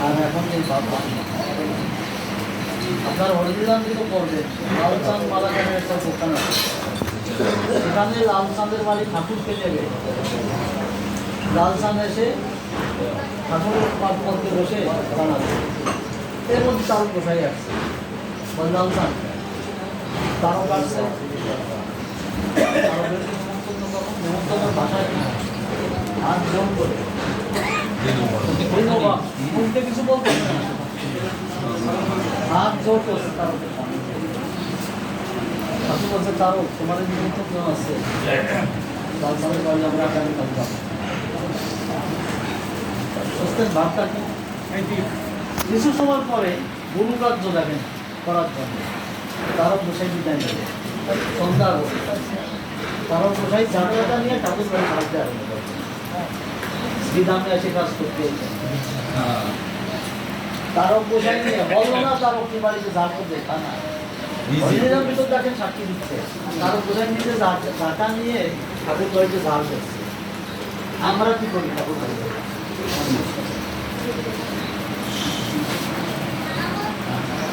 আর এখন এই বাবা আপনার হরিদান থেকে পড়বেন লালচাঁদ মালাকানের একটা দোকান আছে, সেখানে লালচাঁদের বাড়ি ঠাকুরকে নেবে। লালচাঁদ এসে ঠাকুরের পাঠ করতে বসে জানাবে, এর মধ্যে তারক বসাই আসছে। লালচাঁদ তারক আসছে, নেমন্তন্ন ভাষায় হাত জোর করে মুখে কিছু বলতে হাত জোর করছে তারকের সামনে। ঠাকুর বলছে তারক তোমার নিমন্ত্রণ আছে, লালচাঁদের বাড়ি আমরা আগামীকাল যাবো। বুঝতেন ভাবটা কি? কিছু সময় পরে গুরুকার্য দেখেন করার জন্য তারক বসাই বিদায় নেবে। সন্ধ্যা তারক বসাই জানাটা নিয়ে ঠাকুর বাড়ি থাকতে আরম্ভ করে, বিধানে এসে কাজ করতে। তারক বসাই নিয়ে বললো না তারক কি বাড়িতে ঝাড় করবে, তা না হরিনাম ভিতর দেখেন সাক্ষী দিচ্ছে। তারক বসাই নিজে ঝাঁটা নিয়ে ঠাকুর বাড়িতে ঝাড় করছে। আমরা কি করি ঠাকুর বাড়িতে?